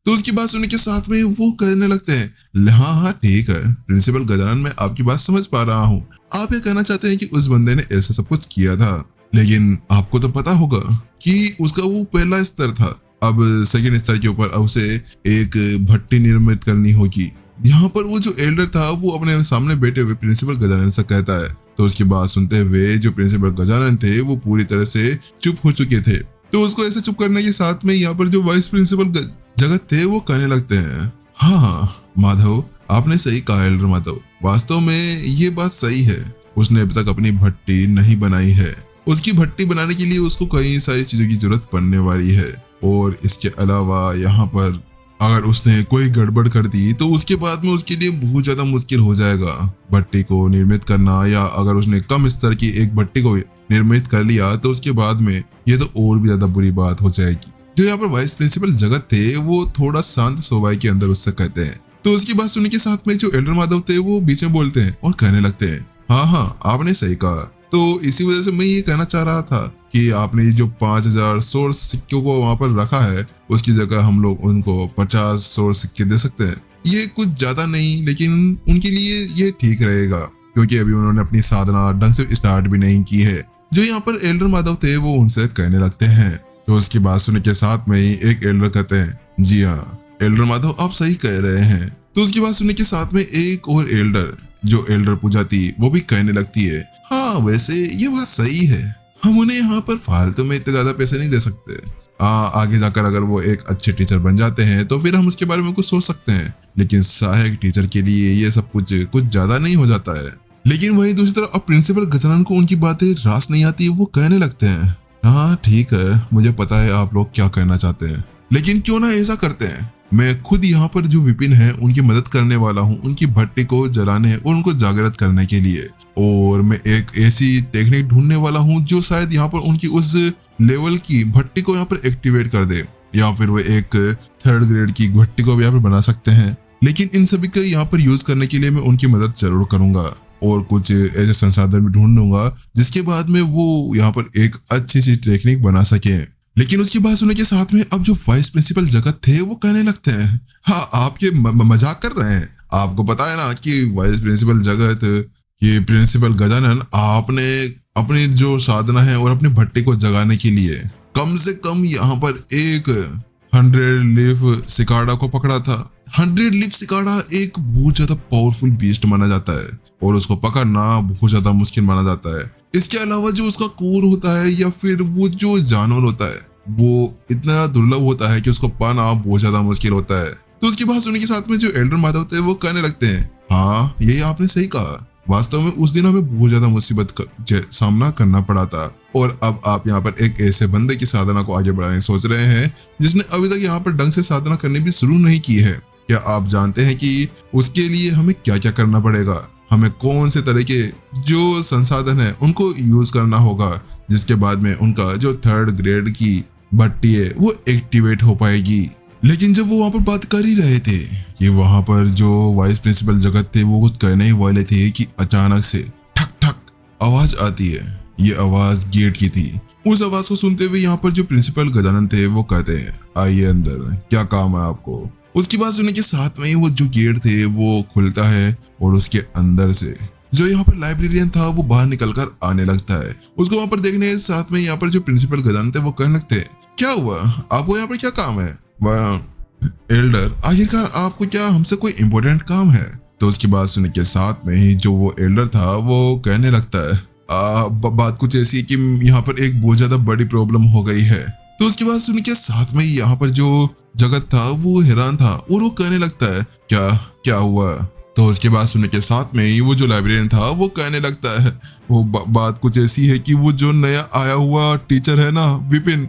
तो उसकी बात सुनने के साथ में वो कहने लगते हैं, हाँ हाँ ठीक है प्रिंसिपल गजानन, मैं आपकी बात समझ पा रहा हूँ। आप ये कहना चाहते हैं कि उस बंदे ने ऐसा सब कुछ किया था, लेकिन आपको तो पता होगा कि उसका वो पहला स्तर था। अब सेकंड स्तर के ऊपर उसे एक भट्टी निर्मित करनी होगी। यहाँ पर वो जो एल्डर था वो अपने सामने बैठे हुए प्रिंसिपल गजानन से कहता है। तो उसकी बात सुनते हुए जो प्रिंसिपल गजानन थे वो पूरी तरह से चुप हो चुके थे। तो उसको ऐसे चुप करने के साथ में यहाँ पर जो वाइस प्रिंसिपल जगत थे वो कहने लगते हैं, हाँ माधव आपने सही कहा एल्डर माधव, वास्तव में ये बात सही है। उसने अभी तक अपनी भट्टी नहीं बनाई है। उसकी भट्टी बनाने के लिए उसको कई सारी चीजों की जरूरत पड़ने वाली है, और इसके अलावा यहाँ पर अगर उसने कोई गड़बड़ कर दी तो उसके बाद में उसके लिए बहुत ज्यादा मुश्किल हो जाएगा भट्टी को निर्मित करना। या अगर उसने कम स्तर की एक भट्टी को निर्मित कर लिया तो उसके बाद में ये तो और भी ज्यादा बुरी बात हो जाएगी। जो यहाँ पर वाइस प्रिंसिपल जगत थे वो थोड़ा शांत स्वभाव के अंदर उससे कहते हैं। तो उसकी बात सुनने के साथ में जो एल्डर माधव थे वो बीच में बोलते हैं और कहने लगते हैं, हाँ हाँ आपने सही कहा। तो इसी वजह से मैं ये कहना चाह रहा था कि आपने जो 5000 सोर्स सिक्कों को वहां पर रखा है उसकी जगह हम लोग उनको 50 सोर्स सिक्के दे सकते हैं। ये कुछ ज्यादा नहीं, लेकिन उनके लिए ये ठीक रहेगा क्योंकि अभी उन्होंने अपनी साधना ढंग से स्टार्ट भी नहीं की है। जो यहाँ पर एल्डर माधव थे वो उनसे कहने लगते हैं। तो उसकी बात सुनने के साथ में ही एक एल्डर कहते हैं, जी हाँ एल्डर माधव आप सही कह रहे हैं। तो उसकी बात सुनने के साथ में एक और एल्डर जो एल्डर पूजा थी वो भी कहने लगती है, हाँ वैसे ये बात सही है, हम उन्हें यहाँ पर फालतू में इतने ज्यादा पैसे नहीं दे सकते। आगे जाकर अगर वो एक अच्छे टीचर बन जाते हैं तो फिर हम उसके बारे में कुछ सोच सकते हैं, लेकिन सहायक टीचर के लिए ये सब कुछ ज्यादा नहीं हो जाता है। लेकिन वहीं दूसरी तरफ अब प्रिंसिपल गजानन को उनकी बातें रास नहीं आती, वो कहने लगते हैं, हाँ ठीक है मुझे पता है आप लोग क्या कहना चाहते हैं, लेकिन क्यों ना ऐसा करते हैं, मैं खुद यहाँ पर जो विपिन है उनकी मदद करने वाला हूँ उनकी भट्टी को जलाने और उनको जागृत करने के लिए। और मैं एक ऐसी टेक्निक ढूंढने वाला हूँ जो शायद यहाँ पर उनकी उस लेवल की भट्टी को यहाँ पर एक्टिवेट कर दे, या फिर वो एक 3rd ग्रेड की भट्टी को भी यहाँ पर बना सकते हैं। लेकिन इन सभी को यहाँ पर यूज करने के लिए मैं उनकी मदद जरूर करूंगा और कुछ ऐसे संसाधन भी ढूंढूंगा जिसके बाद में वो यहाँ पर एक अच्छी सी टेक्निक बना सके। लेकिन उसकी बात सुनने के साथ में अब जो वाइस प्रिंसिपल जगत थे वो कहने लगते हैं, हाँ आप ये मजाक कर रहे हैं, आपको पता है ना कि वाइस प्रिंसिपल जगत ये प्रिंसिपल गजानन आपने अपनी जो साधना है और अपनी भट्टी को जगाने के लिए कम से कम यहाँ पर एक 100 लीफ सिकाड़ा को पकड़ा था। 100 लीफ सिकाड़ा एक बहुत ज्यादा पावरफुल बीस्ट माना जाता है और उसको पकड़ना बहुत ज्यादा मुश्किल माना जाता है। इसके अलावा जो उसका कोर होता है या फिर वो जो जानवर होता है वो इतना दुर्लभ होता है कि उसको पाना बहुत ज्यादा मुश्किल होता है। तो उसकी बात सुनने के साथ में जो एल्डर माधव थे वो कहने लगते हैं, हाँ ये आपने सही कहा, वास्तव में उस दिन हमें बहुत ज्यादा मुसीबत का सामना करना पड़ा था और अब आप यहाँ पर एक ऐसे बंदे की साधना को आगे बढ़ाने सोच रहे हैं जिसने अभी तक यहाँ पर ढंग से साधना करनी भी शुरू नहीं की है। क्या आप जानते हैं कि उसके लिए हमें क्या क्या करना पड़ेगा, हमें कौन से तरह के जो संसाधन है उनको यूज करना होगा जिसके बाद में उनका जो 3rd ग्रेड की भट्टी है वो एक्टिवेट हो पाएगी। लेकिन जब वो वहां पर बात कर ही रहे थे कि वहां पर जो वाइस प्रिंसिपल जगत थे वो कुछ कहने ही वाले थे कि अचानक से ठक ठक आवाज आती है। ये आवाज गेट की थी। उस आवाज को सुनते हुए यहाँ पर जो प्रिंसिपल गजानन थे वो कहते हैं, आइए अंदर, क्या काम है आपको। उसकी बात सुनने के साथ में ही वो जो गेट थे वो खुलता है और उसके अंदर से जो यहाँ पर लाइब्रेरियन था वो बाहर निकलकर आने लगता है। उसको वहां पर देखने के साथ में यहाँ पर जो प्रिंसिपल गजानन थे वो कहने लगते हैं, क्या हुआ, आपको यहाँ पर क्या काम है। एल्डर, आखिरकार आपको क्या हमसे कोई इम्पोर्टेंट काम है। तो उसकी बात सुनने के साथ में ही जो वो एल्डर था वो कहने लगता है, बात कुछ ऐसी है कि यहाँ पर एक बहुत ज्यादा बड़ी प्रॉब्लम हो गई है। तो उसकी बात सुनने के साथ में ही यहाँ पर जो जगत था वो हैरान था और वो कहने लगता है, क्या क्या हुआ। तो उसके बाद सुनने के साथ में ही वो जो लाइब्रेरियन था वो कहने लगता है, वो बात कुछ ऐसी है कि वो जो नया आया हुआ टीचर है ना विपिन,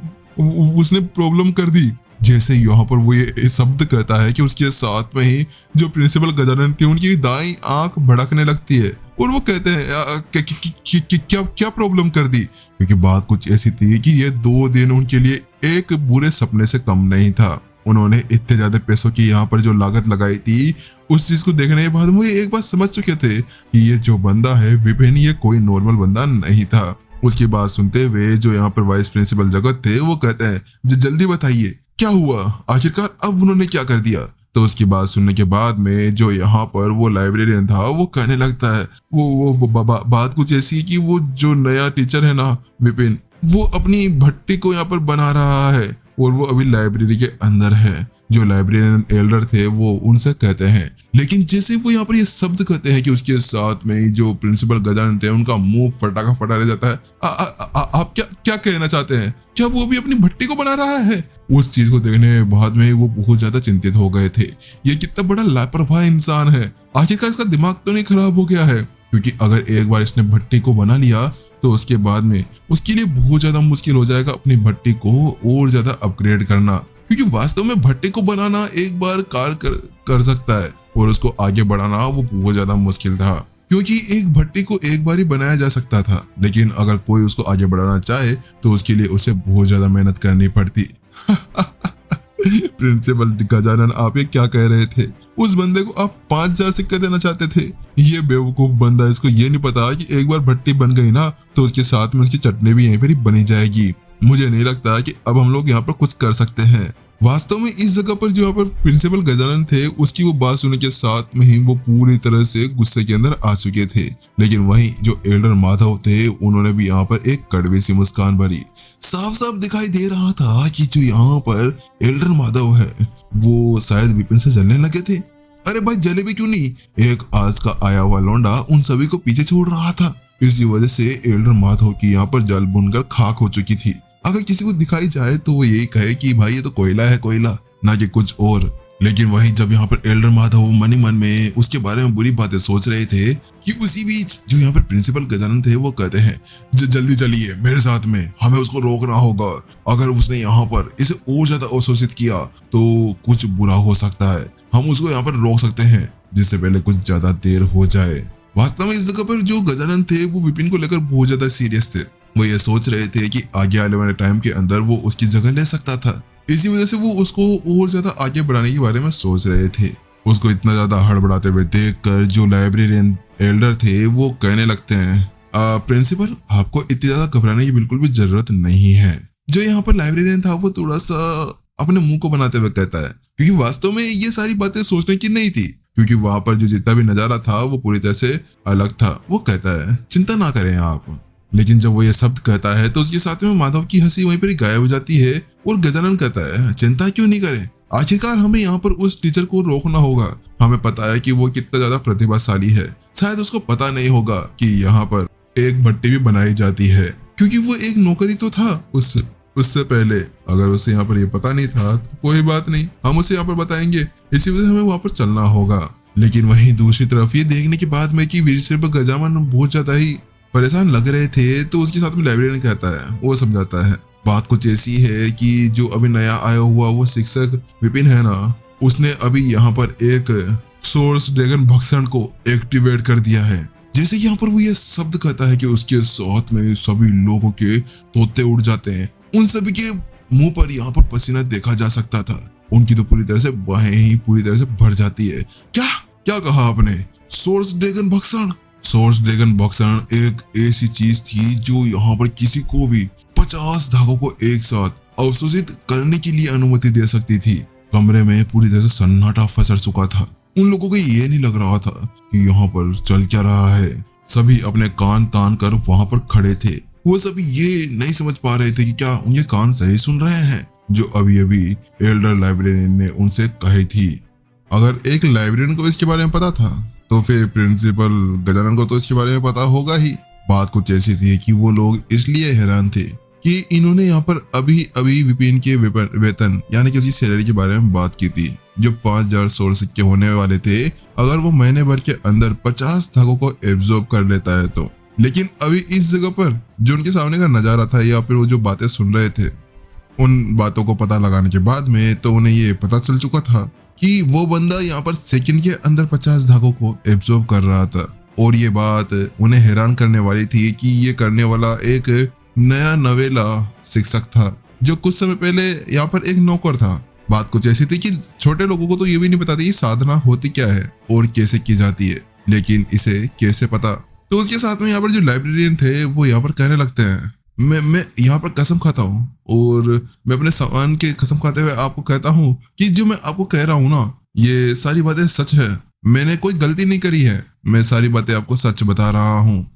उसने प्रॉब्लम कर दी। जैसे यहाँ पर वो ये शब्द कहता है कि उसके साथ में ही जो प्रिंसिपल गजानन थे उनकी दाईं आंख भड़कने लगती है और वो कहते हैं, क्या प्रॉब्लम कर दी। क्योंकि बात कुछ ऐसी थी कि ये 2 दिन उनके लिए एक बुरे सपने से कम नहीं था। उन्होंने इतने ज्यादा पैसों की यहाँ पर जो लागत लगाई थी उस चीज को देखने के बाद वो एक बात समझ चुके थे कि ये जो बंदा है विपिन ये कोई नॉर्मल बंदा नहीं था। उसकी बात सुनते हुए जो यहाँ पर वाइस प्रिंसिपल जगत थे वो कहते हैं, जल्दी बताइए क्या हुआ, आखिरकार अब उन्होंने क्या कर दिया? तो उसकी बात सुनने के बाद में जो यहाँ पर वो लाइब्रेरियन था वो कहने लगता है, वो बात कुछ ऐसी है कि वो जो नया टीचर है ना विपिन, वो अपनी भट्टी को यहाँ पर बना रहा है और वो अभी लाइब्रेरी के अंदर है। जो लाइब्रेरियन एल्डर थे वो उनसे कहते हैं, लेकिन जैसे वो यहाँ पर ये शब्द कहते हैं कि उसके साथ में ही जो प्रिंसिपल गजानन थे उनका मुंह फटा का फटा रह जाता है। आप क्या क्या कहना चाहते हैं? क्या वो भी अपनी भट्टी को बना रहा है? उस चीज को देखने के बाद में वो बहुत ज्यादा चिंतित हो गए थे। ये कितना बड़ा लापरवाह इंसान है, आखिरकार इसका दिमाग तो नहीं खराब हो गया है? क्योंकि अगर एक बार इसने भट्टी को बना लिया तो उसके बाद में उसके लिए बहुत ज्यादा मुश्किल हो जाएगा अपनी भट्टी को और ज्यादा अपग्रेड करना, क्योंकि वास्तव में भट्टी को बनाना एक बार कर सकता है और उसको आगे बढ़ाना वो बहुत ज्यादा मुश्किल था, क्योंकि एक भट्टी को एक बार ही बनाया जा सकता था, लेकिन अगर कोई उसको आगे बढ़ाना चाहे तो उसके लिए उसे बहुत ज्यादा मेहनत करनी पड़ती। प्रिंसिपल गजानन, आप ये क्या कह रहे थे? उस बंदे को आप 5,000 सिक्के देना चाहते थे? ये बेवकूफ बंदा, इसको ये नहीं पता कि एक बार भट्टी बन गई ना तो उसके साथ में उसकी चटनी भी यहीं पर ही बनी जाएगी। मुझे नहीं लगता कि अब हम लोग यहाँ पर कुछ कर सकते हैं। वास्तव में इस जगह पर जो यहाँ पर प्रिंसिपल गजानन थे उसकी वो बात सुनने के साथ में ही वो पूरी तरह से गुस्से के अंदर आ चुके थे, लेकिन वहीं जो एल्डर माधव थे उन्होंने भी यहाँ पर एक कड़वी सी मुस्कान भरी। साफ साफ दिखाई दे रहा था कि जो यहाँ पर एल्डर माधव है वो शायद विपिन से जलने लगे थे। अरे भाई जले भी क्यों नहीं, एक आज का आया हुआ लौंडा उन सभी को पीछे छोड़ रहा था। इसी वजह से एल्डर माधव की यहाँ पर जल बुनकर खाक हो चुकी थी। अगर किसी को दिखाई जाए तो वो यही कहे कि भाई ये तो कोयला है, कोयला, ना कि कुछ और। लेकिन वहीं जब यहाँ पर एल्डर माधव मन ही मन में उसके बारे में बुरी बातें सोच रहे थे कि उसी बीच जो यहाँ पर प्रिंसिपल गजानन थे वो कहते हैं, जल्दी चलिए मेरे साथ में, हमें उसको रोकना होगा। अगर उसने यहाँ पर इसे और ज्यादा अवशोषित किया तो कुछ बुरा हो सकता है, हम उसको यहाँ पर रोक सकते हैं जिससे पहले कुछ ज्यादा देर हो जाए। वास्तव में इस जगह पर जो गजानन थे वो विपिन को लेकर बहुत ज्यादा सीरियस थे। वो ये सोच रहे थे कि आगे आने वाले टाइम के अंदर वो उसकी जगह ले सकता था, इसी वजह से वो उसको और ज्यादा आगे बढ़ाने के बारे में सोच रहे थे। उसको इतना ज्यादा हड़बड़ाते हुए देखकर जो लाइब्रेरियन एल्डर थे वो कहने लगते हैं, प्रिंसिपल आपको इतनी ज्यादा घबराने की बिल्कुल भी जरूरत नहीं है। जो यहाँ पर लाइब्रेरियन था वो थोड़ा सा अपने मुंह को बनाते हुए कहता है, क्योंकि वास्तव में ये सारी बातें सोचने की नहीं थी, क्योंकि वहां पर जो जितना भी नजारा था वो पूरी तरह से अलग था। वो कहता है, चिंता ना करें आप। लेकिन जब वो ये शब्द कहता है तो उसके साथ में माधव की हंसी वहीं पर ही गायब हो जाती है और गजानन कहता है, चिंता क्यों नहीं करें, आखिरकार हमें यहाँ पर उस टीचर को रोकना होगा। हमें पता है कि वो कितना ज्यादा प्रतिभाशाली है, शायद उसको पता नहीं होगा कि यहाँ पर एक भट्टी भी बनाई जाती है, क्योंकि वो एक नौकरी तो था उससे पहले। अगर उसे यहाँ पर ये पता नहीं था तो कोई बात नहीं, हम उसे यहाँ पर बताएंगे, इसी वजह से हमें वहां पर चलना होगा। लेकिन वहीं दूसरी तरफ ये देखने के बाद में कि वीरसिंह गजानन बहुत ज्यादा ही परेशान लग रहे थे तो उसके साथ में लाइब्रेरियन कहता है, वो समझाता है, बात कुछ ऐसी है कि जो अभी नया आया हुआ वो शिक्षक विपिन है ना, उसने अभी यहाँ पर एक सोर्स ड्रैगन भक्षण को एक्टिवेट कर दिया है। जैसे यहाँ पर वो ये शब्द कहता है कि उसके साथ में सभी लोगों के तोते उड़ जाते हैं। उन सभी के मुंह पर यहाँ पर पसीना देखा जा सकता था, उनकी तो पूरी तरह से बाहें ही पूरी तरह से भर जाती है। क्या क्या कहा आपने? सोर्स ड्रैगन भक्षण? सोर्स ड्रैगन भक्षण एक ऐसी चीज थी जो यहाँ पर किसी को भी 50 धागों को एक साथ अवशोषित करने के लिए अनुमति दे सकती थी। कमरे में पूरी तरह से सन्नाटा फैल चुका था। उन लोगों को ये नहीं लग रहा था कि यहाँ पर चल क्या रहा है। सभी अपने कान तान कर वहां पर खड़े थे। वो सभी ये नहीं समझ पा रहे थे कि क्या उनके कान सही सुन रहे हैं जो अभी अभी एल्डर लाइब्रेरियन ने उनसे कही थी। अगर एक लाइब्रेरियन को इसके बारे में पता था तो फिर प्रिंसिपल गजानन को तो इसके बारे में पता होगा ही। बात कुछ ऐसी थी कि वो लोग इसलिए हैरान थे कि इन्होंने यहाँ पर अभी अभी विपिन के वेतन यानी कि उसकी सैलरी के बारे में बात की थी, जो 5,000 सोर सिक्के होने वाले थे अगर वो महीने भर के अंदर 50 धागों को एब्जॉर्ब कर लेता है तो। लेकिन अभी इस जगह पर जो उनके सामने का नजारा था या फिर वो जो बातें सुन रहे थे, उन बातों को पता लगाने के बाद में तो उन्हें ये पता चल चुका था कि वो बंदा यहाँ पर सेकंड के अंदर 50 धागों को एब्जॉर्ब कर रहा था। और ये बात उन्हें हैरान करने वाली थी कि ये करने वाला एक नया नवेला शिक्षक था जो कुछ समय पहले यहाँ पर एक नौकर था। बात कुछ ऐसी थी कि छोटे लोगों को तो ये भी नहीं पता था कि साधना होती क्या है और कैसे की जाती है, लेकिन इसे कैसे पता। तो उसके साथ में यहाँ पर जो लाइब्रेरियन थे वो यहाँ पर कहने लगते हैं, मैं यहाँ पर कसम खाता हूँ, और मैं अपने सामान के कसम खाते हुए आपको कहता हूँ कि जो मैं आपको कह रहा हूँ ना, ये सारी बातें सच है। मैंने कोई गलती नहीं करी है, मैं सारी बातें आपको सच बता रहा हूँ।